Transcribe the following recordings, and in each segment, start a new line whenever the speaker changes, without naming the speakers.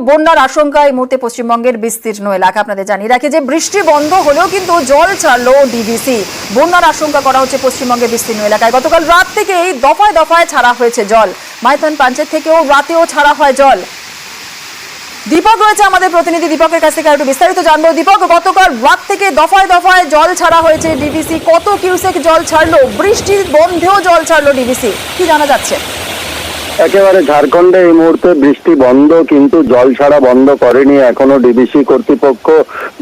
বন্যার আশঙ্কা এই মুহূর্তে পশ্চিমবঙ্গের বিস্তীর্ণ এলাকা। আপনাদের জানিয়ে রাখি যে বৃষ্টি বন্ধ হলেও কিন্তু জল ছাড়লো ডিভিসি। বন্যার আশঙ্কা করা হচ্ছে পশ্চিমবঙ্গের বিস্তীর্ণ এলাকায়। গতকাল রাত থেকেই দফায় দফায় ছাড়া হয়েছে জল। মাইথন পঞ্চায়েত থেকেও রাতেও ছাড়া হয় জল। দীপক রয়েছে আমাদের প্রতিনিধি, দীপকের কাছ থেকে একটু বিস্তারিত জানবো। দীপক, গতকাল রাত থেকে দফায় দফায় জল ছাড়া হয়েছে ডিভিসি, কত কিউসেক জল ছাড়লো? বৃষ্টির বন্ধেও জল ছাড়লো ডিভিসি, কি জানা যাচ্ছে?
একেবারে ঝাড়খণ্ডে এই মুহূর্তে বৃষ্টি বন্ধ, কিন্তু জল ছাড়া বন্ধ করেনি এখনো ডিবিসি কর্তৃপক্ষ।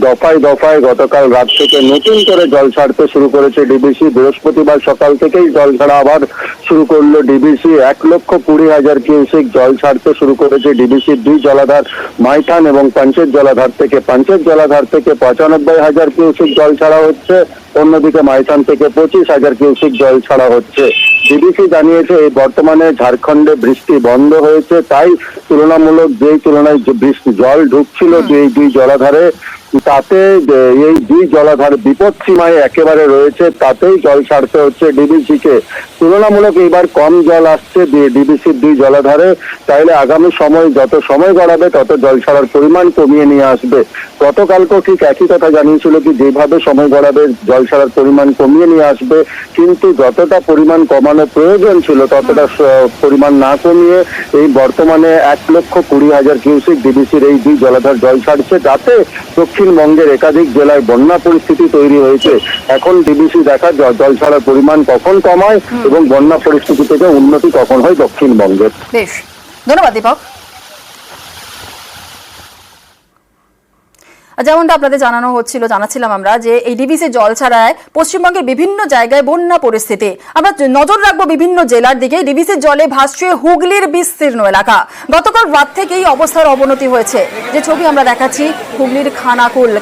দফায় দফায় গতকাল রাত থেকে নতুন করে জল ছাড়তে শুরু করেছে ডিবিসি। বৃহস্পতিবার সকাল থেকেই জল ছাড়া আবার শুরু করলো ডিবিসি। 1,20,000 কিউসেক জল ছাড়তে শুরু করেছে ডিবিসির দুই জলাধার মাইথান এবং পাঞ্চেত জলাধার থেকে। পাঞ্চেত জলাধার থেকে 95,000 কিউসেক জল ছাড়া হচ্ছে, অন্যদিকে মাইথান থেকে 25,000 কিউসেক জল ছাড়া হচ্ছে। ডিবিসি জানিয়েছে এই বর্তমানে ঝাড়খণ্ডে বৃষ্টি বন্ধ হয়েছে, তাই তুলনামূলক যেই তুলনায় বৃষ্টি জল ঢুকছিল এই দুই জলাধারে, তাতে এই দুই জলাধার বিপদ সীমায় একেবারে রয়েছে, তাতেই জল ছাড়তে হচ্ছে ডিবিসিকে। তুলনামূলক এবার কম জল আসছে ডিবিসির দুই জলাধারে, তাইলে আগামী সময় যত সময় গড়াবে তত জল ছাড়ার পরিমাণ কমিয়ে নিয়ে আসবে। গতকালকেও ঠিক একই কথা জানিয়েছিল কি যেভাবে সময় গড়াবে জল ছাড়ার পরিমাণ কমিয়ে নিয়ে আসবে, কিন্তু যতটা পরিমাণ কমানো প্রয়োজন ছিল ততটা পরিমাণ না কমিয়ে এই বর্তমানে 1,20,000 কিউসেক ডিবিসির এই দুই জলাধার জল ছাড়ছে, যাতে দক্ষিণবঙ্গের একাধিক জেলায় বন্যা পরিস্থিতি তৈরি হয়েছে। এখন ডিবিসি দেখা জল ছাড়ার পরিমাণ কখন কমায় এবং বন্যা পরিস্থিতি থেকে উন্নতি কখন হয় দক্ষিণবঙ্গের।
বেশ, ধন্যবাদ দীপক। যেমনটা আপনাদের জানাচ্ছিলাম আমরা যে এই ডিবিসি জল ছাড়ায় পশ্চিমবঙ্গের বিভিন্ন জায়গায় বন্যা পরিস্থিতি। আমরা নজর রাখবো বিভিন্ন জেলার দিকে। ডিবিসির জলে ভাসছে হুগলির বিস্তীর্ণ এলাকা। গতকাল রাত থেকেই অবস্থার অবনতি হয়েছে। যে ছবি আমরা দেখাচ্ছি হুগলির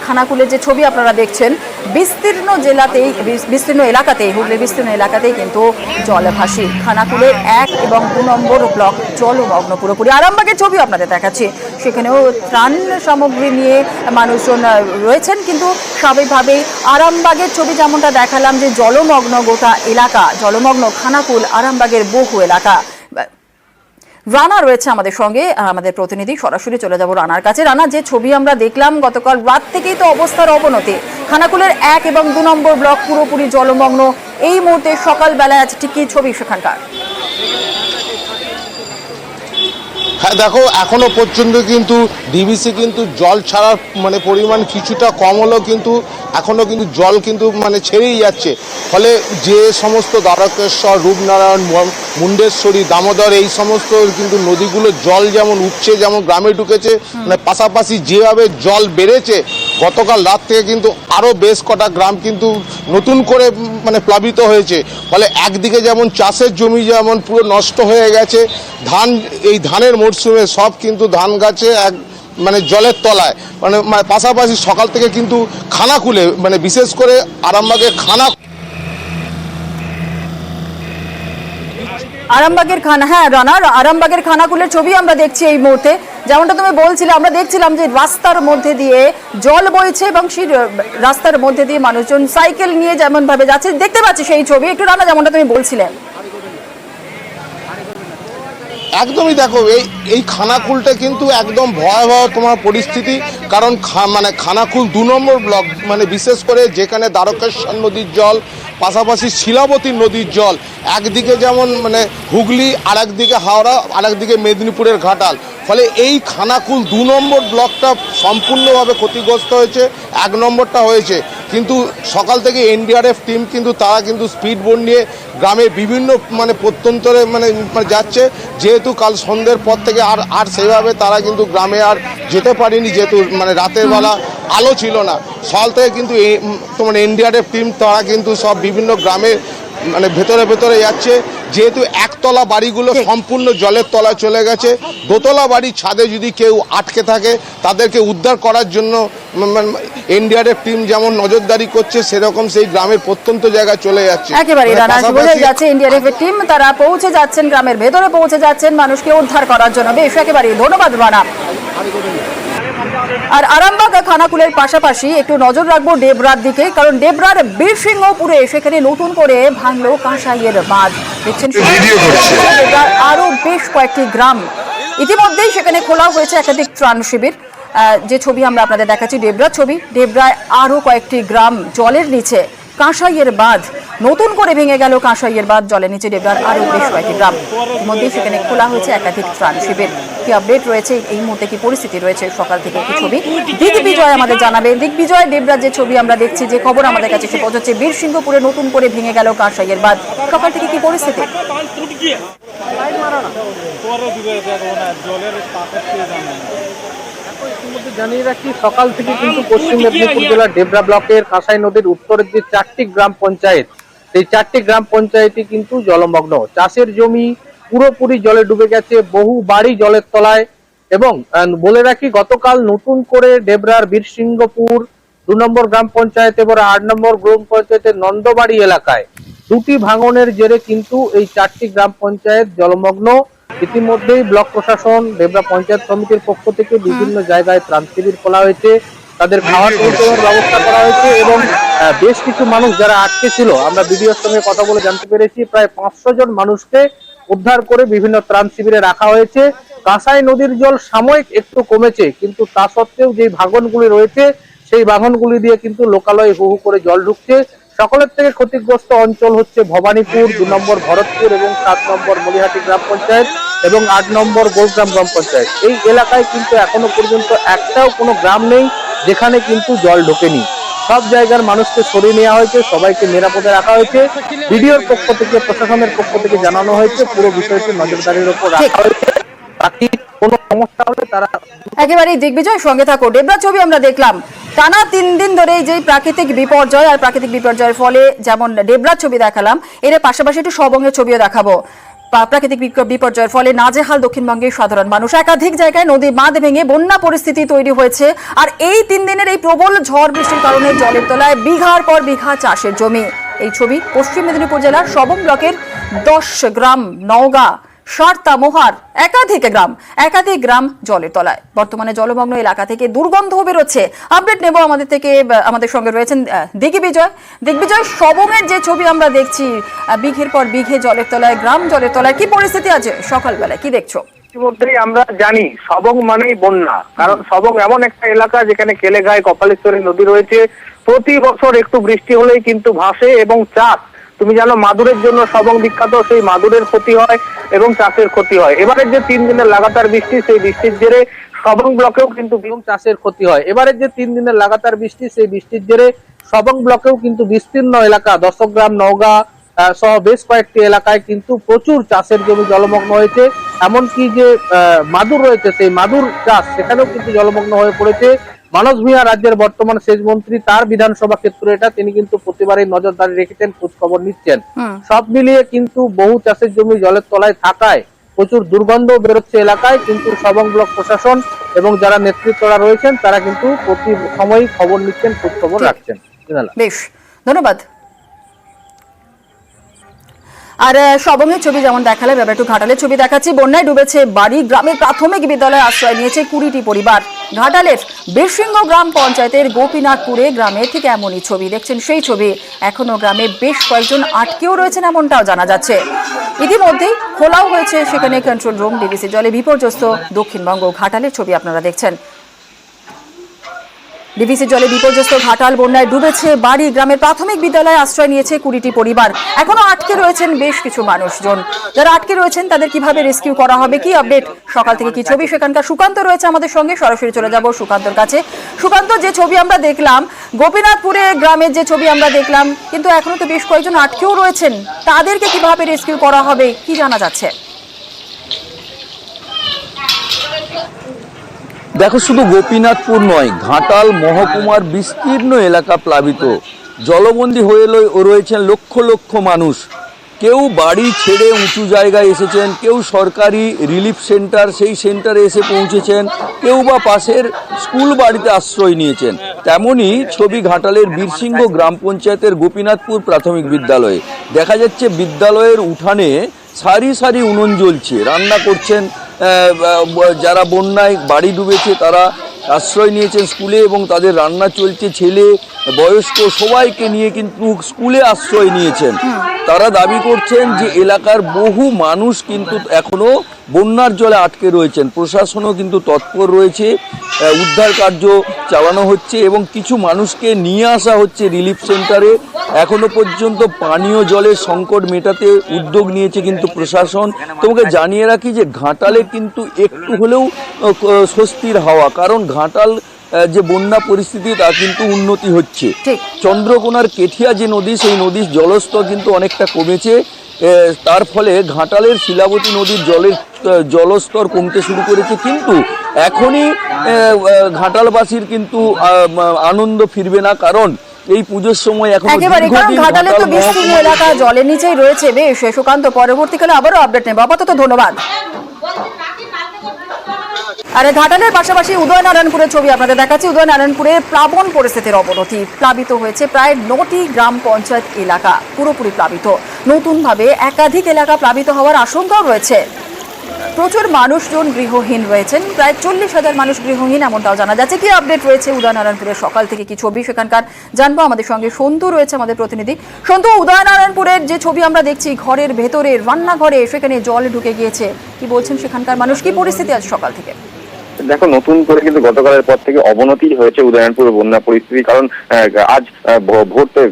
খানাকুলের যে ছবি আপনারা দেখছেন, বিস্তীর্ণ এলাকাতেই হুগলির বিস্তীর্ণ এলাকাতেই কিন্তু জল ভাসি। খানাকুলের 1 এবং 2 নম্বর ব্লক জলমগ্ন পুরোপুরি। আরামবাগের ছবি আপনাদের দেখাচ্ছি, সেখানেও ত্রাণ সামগ্রী নিয়ে মানুষ রয়েছেন, কিন্তু স্বাভাবিকভাবেই আরামবাগের ছবি যেমনটা দেখালাম যে জলমগ্ন গোটা এলাকা, জলমগ্ন খানাকুল, আরামবাগের বহু এলাকা। রানা রয়েছে আমাদের সঙ্গে, আমাদের প্রতিনিধি, সরাসরি চলে যাব রানার কাছে। রানা, যে ছবি আমরা দেখলাম গতকাল রাত থেকেই তো অবস্থার অবনতি, খানাকুলের 1 এবং 2 নম্বর ব্লক পুরোপুরি জলমগ্ন। এই মুহূর্তে সকালবেলায় আছে ঠিক কি ছবি সেখানকার?
হ্যাঁ দেখো, এখনো পর্যন্ত কিন্তু ডিবিসি কিন্তু জল ছাড়ার পরিমাণ কিছুটা কম হলেও কিন্তু এখনো কিন্তু জল কিন্তু ছেড়েই যাচ্ছে। ফলে যে সমস্ত দ্বারকেশ্বর, রূপনারায়ণ, মুন্ডেশ্বরী, দামোদর এই সমস্ত কিন্তু নদীগুলো জল যেমন উঠছে, যেমন গ্রামে ঢুকেছে, পাশাপাশি যেভাবে জল বেড়েছে গতকাল রাত থেকে কিন্তু আরও বেশ কটা গ্রাম কিন্তু নতুন করে প্লাবিত হয়েছে। ফলে একদিকে যেমন চাষের জমি যেমন পুরো নষ্ট হয়ে গেছে, এই ধানের মরশুমে সব কিন্তু ধান গাছে জলের তলায়, পাশাপাশি সকাল থেকে কিন্তু খানাকুলে বিশেষ করে আরামবাগের
আরামবাগের খানাকুলের ছবি আমরা দেখছি এই মুহূর্তে। যেমনটা তুমি বলছিলে, আমরা দেখছিলাম যে রাস্তার মধ্যে দিয়ে জল বইছে এবং সেই রাস্তার মধ্যে দিয়ে মানুষজন সাইকেল নিয়ে যেমন ভাবে যাচ্ছে, দেখতে পাচ্ছি সেই ছবি। একটু রানা, যেমনটা তুমি বলছিলে।
একদমই দেখো, এই খানাকুলটা কিন্তু একদম ভয়াবহ তোমার পরিস্থিতি। কারণ খানাকুল 2 নম্বর ব্লক, বিশেষ করে যেখানে দ্বারকেশ্বর নদীর জল, পাশাপাশি শিলাবতী নদীর জল, একদিকে যেমন হুগলি, আর একদিকে হাওড়া, আর একদিকে মেদিনীপুরের ঘাটাল। ফলে এই খানাকুল 2 নম্বর ব্লকটা সম্পূর্ণভাবে ক্ষতিগ্রস্ত হয়েছে। 1 নম্বরটা হয়েছে, কিন্তু সকাল থেকে এনডিআরএফ টিম কিন্তু তারা কিন্তু স্পিড বোট নিয়ে গ্রামের বিভিন্ন প্রত্যন্তরে যাচ্ছে। যেহেতু কাল সন্ধ্যের পর থেকে আর সেভাবে তারা কিন্তু গ্রামে আর যেতে পারেনি, যেহেতু রাতের বেলা আলো ছিল না। সকাল থেকে কিন্তু তোমার এনডিআরএফ টিম তারা কিন্তু সব বিভিন্ন গ্রামে ভেতরে যাচ্ছে। যেহেতু একতলা বাড়িগুলো সম্পূর্ণ জলের তলায় চলে গেছে, দোতলা বাড়ির ছাদে যদি কেউ আটকে থাকে তাদেরকে উদ্ধার করার জন্য এনডিআরএফ টিম যেমন নজরদারি করছে, সেরকম সেই গ্রামের প্রত্যন্ত জায়গায় চলে যাচ্ছে।
একেবারে বোঝা যাচ্ছে এনডিআরএফ এর টিম তারা পৌঁছে যাচ্ছেন, গ্রামের ভেতরে পৌঁছে যাচ্ছেন মানুষকে উদ্ধার করার জন্য। বেশ, একেবারে ধন্যবাদ রানা। আর আরামবাগ খানাকুলের পাশাপাশি একটু নজর রাখবো ডেবরার দিকে, কারণ ডেবরার বীরসিংহপুরে সেখানে নতুন করে ভাঙলো কাঁসাইয়ের বাঁধ। দেখছেন আরো বেশ কয়েকটি গ্রাম ইতিমধ্যেই সেখানে খোলা হয়েছে একাধিক ত্রাণ শিবির। যে ছবি আমরা আপনাদের দেখাচ্ছি ডেবরার ছবি, ডেবরায় আরও কয়েকটি গ্রাম জলের নিচে। কাঁসাইয়ের বাঁধ নতুন করে ভেঙে গেল, কাঁসাইয়ের বাঁধ জলের নিচে ডেবরার আরও বেশ কয়েকটি গ্রাম। ইতিমধ্যেই সেখানে খোলা হয়েছে একাধিক ত্রাণ শিবির। কি আপডেট রয়েছে এই মুহূর্তে, কি পরিস্থিতি রয়েছে সকাল থেকে, কি ছবি দিগ্বিজয় আমাদের জানাবে। দিগ্বিজয়, ডেবরার যে ছবি আমরা দেখছি, যে খবর আমাদের কাছে সে পৌঁছচ্ছে, বীরসিংহপুরে নতুন করে ভেঙে গেল কাঁসাইয়ের বাঁধ। সকাল থেকে কি পরিস্থিতি?
জানিয়ে রাখি, সকাল থেকে কিন্তু পশ্চিম মেদিনীপুর জেলার ডেবরা ব্লকের কাঁসাই নদীর উত্তরের যে 4টি গ্রাম পঞ্চায়েত, সেই 4টি গ্রাম পঞ্চায়েতই কিন্তু জলমগ্ন। চাষের জমি পুরোপুরি জলে ডুবে গেছে, বহু বাড়ি জলের তলায়। এবং বলে রাখি, গতকাল নতুন করে ডেবরার বীরসিংহপুর 2 নম্বর গ্রাম পঞ্চায়েত এবং 8 নম্বর গ্রাম পঞ্চায়েতের নন্দবাড়ি এলাকায় 2টি ভাঙনের জেরে কিন্তু এই 4টি গ্রাম পঞ্চায়েত জলমগ্ন। ইতিমধ্যেই ব্লক প্রশাসন, ডেবরা পঞ্চায়েত সমিতির পক্ষ থেকে বিভিন্ন জায়গায় ত্রাণ শিবির খোলা হয়েছে, তাদের খাওয়ার পরিষেবার ব্যবস্থা করা হয়েছে। এবং বেশ কিছু মানুষ যারা আটকে ছিল, আমরা বিডিওর সঙ্গে কথা বলে জানতে পেরেছি, প্রায় 500 জন মানুষকে উদ্ধার করে বিভিন্ন ত্রাণ শিবিরে রাখা হয়েছে। কাঁসাই নদীর জল সাময়িক একটু কমেছে, কিন্তু তা সত্ত্বেও যে ভাঙনগুলি রয়েছে সেই ভাঙনগুলি দিয়ে কিন্তু লোকালয়ে হু হু করে জল ঢুকছে। সকলের থেকে ক্ষতিগ্রস্ত অঞ্চল হচ্ছে ভবানীপুর, 2 নম্বর ভরতপুর এবং 7 নম্বর মলিহাটি গ্রাম পঞ্চায়েত এবং 8 নম্বর গোলগ্রাম গ্রাম পঞ্চায়েত। এই এলাকায় কিন্তু এখনো পর্যন্ত একটাও কোনো গ্রাম নেই যেখানে কিন্তু জল ঢোকেনি। সব জায়গার মানুষকে সরিয়ে নেওয়া হয়েছে, সবাইকে নিরাপদে রাখা হয়েছে। বিডিওর পক্ষ থেকে, প্রশাসনের পক্ষ থেকে জানানো হয়েছে, পুরো বিষয়টি নজরদারির উপর রাখা হয়েছে। বাকি কোনো সমস্যা হলে তারা
একেবারেই দিগ্বিজয়, সঙ্গে থাকো। ডেবরা ছবি আমরা দেখলাম, টানা 3 দিন ধরে যেই প্রাকৃতিক বিপর্যয়, আর প্রাকৃতিক বিপর্যয়ের ফলে যেমন ডেবরার ছবি দেখালাম, এর পাশাপাশি একটু সবংয়ের ছবিও দেখাবো। প্রাকৃতিক বিপর্যয়ের ফলে নাজেহাল দক্ষিণবঙ্গের সাধারণ মানুষ। একাধিক জায়গায় নদী বাঁধ ভেঙে বন্যা পরিস্থিতি তৈরি হয়েছে। আর এই 3 দিনের এই প্রবল ঝড় বৃষ্টির কারণে জলের তলায় বিঘার পর বিঘা চাষের জমি। এই ছবি পশ্চিম মেদিনীপুর জেলার সবং ব্লকের 10 গ্রাম, নওগাঁ, সারতা, মোহার, একাধিক গ্রাম জলের তলায়। বর্তমানে জলমগ্ন এলাকা থেকে দুর্গন্ধ বেরোচ্ছে। আপডেট নেব আমাদের সঙ্গে রয়েছেন দিগ্বিজয়। সবংয়ের যে ছবি আমরা দেখছি, বিঘের পর বিঘে জলের তলায়, গ্রাম জলের তলায়, কি পরিস্থিতি আছে সকালবেলায়, কি দেখছো?
ইতিমধ্যেই আমরা জানি সবং মানেই বন্যা, কারণ সবং এমন একটা এলাকা যেখানে কেলেঘাই, কপালেশ্বরী নদী রয়েছে। প্রতি বছর একটু বৃষ্টি হলেই কিন্তু ভাসে এবং চাষ, তুমি জানো মাদুরের জন্য সবং বিখ্যাত, সেই মাদুরের ক্ষতি হয় এবং চাষের ক্ষতি হয়। এবারের যে 3 দিনের লাগাতার বৃষ্টি, সেই বৃষ্টির জেরে সবং ব্লকেও কিন্তু চাষের ক্ষতি হয়। এবারের যে 3 দিনের লাগাতার বৃষ্টি, সেই বৃষ্টির জেরে সবং ব্লকেও কিন্তু বিস্তীর্ণ এলাকা, 10 গ্রাম, নওগাঁ সহ বেশ কয়েকটি এলাকায় কিন্তু প্রচুর চাষের জমি জলমগ্ন হয়েছে। এমনকি যে মাদুর রয়েছে, সেই মাদুর চাষ সেখানেও কিন্তু জলমগ্ন হয়ে পড়েছে। মানস ভূঁইয়া রাজ্যের বর্তমান সেচ মন্ত্রী, তার বিধানসভা ক্ষেত্র এটা, তিনি কিন্তু প্রতিবারই নজরদারি রেখেছেন, খোঁজ খবর নিচ্ছেন। সব মিলিয়ে কিন্তু বহু চাষের জমি জলের তলায় থাকায় প্রচুর দুর্গন্ধ বেরোচ্ছে এলাকায়। কিন্তু সবং ব্লক প্রশাসন এবং যারা নেতৃত্বরা রয়েছেন তারা কিন্তু প্রতি সময়ই খবর নিচ্ছেন, খোঁজ খবর রাখছেন।
বেশ, ধন্যবাদ। আর সবংয়ের ছবি যেমন দেখালে, এবার একটু ঘাটালের ছবি দেখাচ্ছি। বন্যায় ডুবেছে বাড়ি, গ্রামের প্রাথমিক বিদ্যালয়ে আশ্রয় নিয়েছে 20টি পরিবার। ঘাটালের বীরসিংহ গ্রাম পঞ্চায়েতের গোপীনাথপুরে গ্রামে ঠিক এমনই ছবি দেখছেন, সেই ছবি। এখনো গ্রামে বেশ কয়েকজন আটকেও রয়েছেন এমনটাও জানা যাচ্ছে। ইতিমধ্যেই খোলাও হয়েছে সেখানে কন্ট্রোল রুম। ডিভিসি জলে বিপর্যস্ত দক্ষিণবঙ্গ। ঘাটালের ছবি আপনারা দেখছেন। ডিভিসি জলে বিপর্যস্ত ঘাটাল, বন্যায় ডুবেছে বাড়ি, গ্রামের প্রাথমিক বিদ্যালয়ে আশ্রয় নিয়েছে 20টি পরিবার। এখনো আটকে রয়েছেন বেশ কিছু মানুষজন। যারা আটকে রয়েছেন তাদের কিভাবে রেস্কিউ করা হবে, কি আপডেট সকাল থেকে, কি ছবি সেখানকার? সুকান্ত রয়েছে আমাদের সঙ্গে, সরাসরি চলে যাব সুকান্তর কাছে। সুকান্ত, যে ছবি আমরা দেখলাম গোপীনাথপুরে গ্রামের, যে ছবি আমরা দেখলাম, কিন্তু এখনো তো বেশ কয়েকজন আটকেও রয়েছেন, তাদেরকে কিভাবে রেস্কিউ করা হবে, কি জানা যাচ্ছে?
দেখো, শুধু গোপীনাথপুর নয়, ঘাটাল মহকুমার বিস্তীর্ণ এলাকা প্লাবিত। জলবন্দী হয়ে রয়েছেন লক্ষ লক্ষ মানুষ। কেউ বাড়ি ছেড়ে উঁচু জায়গায় এসেছেন, কেউ সরকারি রিলিফ সেন্টার, সেই সেন্টারে এসে পৌঁছেছেন, কেউ বা পাশের স্কুল বাড়িতে আশ্রয় নিয়েছেন। তেমনই ছবি ঘাটালের বীরসিংহ গ্রাম পঞ্চায়েতের গোপীনাথপুর প্রাথমিক বিদ্যালয়ে। দেখা যাচ্ছে বিদ্যালয়ের উঠানে সারি সারি উনুন জ্বলছে, রান্না করছেন যারা বন্যায় বাড়ি ডুবেছে তারা আশ্রয় নিয়েছেন স্কুলে, এবং তাদের রান্না চলছে। ছেলে, বয়স্ক সবাইকে নিয়ে কিন্তু স্কুলে আশ্রয় নিয়েছেন। তারা দাবি করছেন যে এলাকার বহু মানুষ কিন্তু এখনো বন্যার জলে আটকে রয়েছেন। প্রশাসনও কিন্তু তৎপর রয়েছে, উদ্ধার কার্য চালানো হচ্ছে এবং কিছু মানুষকে নিয়ে আসা হচ্ছে রিলিফ সেন্টারে। এখনো পর্যন্ত পানীয় জলের সংকট মেটাতে উদ্যোগ নিয়েছে কিন্তু প্রশাসন। তোমাকে জানিয়ে রাখি যে ঘাটালে কিন্তু একটু হলেও স্বস্তির হাওয়া, কারণ ঘাটাল যে বন্যা পরিস্থিতি তা কিন্তু উন্নতি হচ্ছে।
ঠিক।
চন্দ্রকোনার কেঠিয়া যে নদী, সেই নদীর জলস্তর কিন্তু অনেকটা কমেছে। তার ফলে ঘাটালের শিলাবতী নদীর জলস্তর কমতে শুরু করেছে, কিন্তু এখনই ঘাটালবাসীর কিন্তু আনন্দ ফিরবে না, কারণ এই পুজোর সময় এখন
একেবারে, কারণ ঘাটালে তো বিস্তীর্ণ এলাকা জলের নিচেই রয়েছে। বেশ সুকান্ত, পরবর্তীকালে আবারও আপডেট নেব, আপাতত ধন্যবাদ। আর ঘাটালের পাশাপাশি উদয়নারায়ণপুরের ছবি আপনাদের দেখাচ্ছি। উদয়নারায়ণপুরে প্লাবন পরিস্থিতির অবনতি, প্লাবিত হয়েছে প্রায় 9টি গ্রাম পঞ্চায়েত এলাকা, পুরোপুরি প্লাবিত। নতুনভাবে একাধিক এলাকা প্লাবিত হওয়ার আশঙ্কাও রয়েছে। প্রচুর মানুষজন গৃহহীন রয়েছেন, প্রায় 40,000 মানুষ গৃহহীন, এমনটাও জানা যাচ্ছে। কি আপডেট রয়েছে উদয়নারায়ণপুরের সকাল থেকে, কি ছবি সেখানকার জানবো। আমাদের সঙ্গে সন্তু রয়েছে, আমাদের প্রতিনিধি। সন্তু, উদয়নারায়ণপুরের যে ছবি আমরা দেখছি, ঘরের ভেতরে রান্নাঘরে সেখানে জল ঢুকে গিয়েছে, কি বলছেন সেখানকার মানুষ, কি পরিস্থিতি আজ সকাল থেকে?
দেখো, নতুন করে কিন্তু গতকালের পর থেকে অবনতি হয়েছে উদয়নারায়ণপুরের বন্যা পরিস্থিতি, কারণ আজ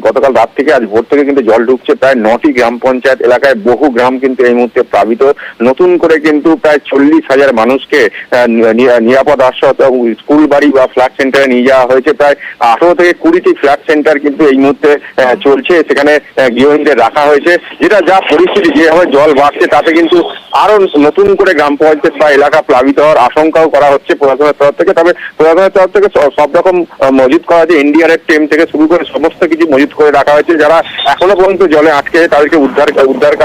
গতকাল রাত থেকে আজ ভোর থেকে কিন্তু জল ঢুকছে প্রায় 9টি গ্রাম পঞ্চায়েত এলাকায়। বহু গ্রাম কিন্তু এই মুহূর্তে প্লাবিত। নতুন করে কিন্তু প্রায় 40,000 মানুষকে নিরাপদ আশ্রয় স্কুল বাড়ি বা ফ্ল্যাট সেন্টারে নিয়ে যাওয়া হয়েছে। প্রায় 18 থেকে 20টি ফ্ল্যাট সেন্টার কিন্তু এই মুহূর্তে চলছে, সেখানে গৃহহীনদের রাখা হয়েছে। যা পরিস্থিতি, যেভাবে জল বাড়ছে, তাতে কিন্তু আরো নতুন করে গ্রাম পঞ্চায়েত বা এলাকা প্লাবিত হওয়ার আশঙ্কাও করা হচ্ছে প্রশাসনের তরফ থেকে। তবে প্রশাসনের তরফ থেকে সব রকম মজুত করা হয়েছে, এনডিআরএফ টিম থেকে শুরু করে সমস্ত কিছু মজুত করে রাখা হয়েছে। যারা এখনো পর্যন্ত জলে আটকে তাদেরকে উদ্ধার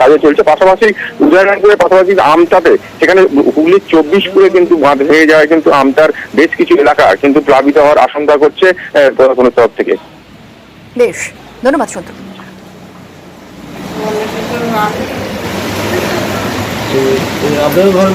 কাজে চলছে। পাশাপাশি উদয়নারায়ণপুরের পাশাপাশি আমতাতে, সেখানে হুগলির 24পুরে কিন্তু বাঁধ ভেঙে যাওয়ায় কিন্তু আমতার বেশ কিছু এলাকা কিন্তু প্লাবিত হওয়ার আশঙ্কা করছে প্রশাসনের তরফ থেকে।
বেশ, ধন্যবাদ সন্তু।
আপনার ঘর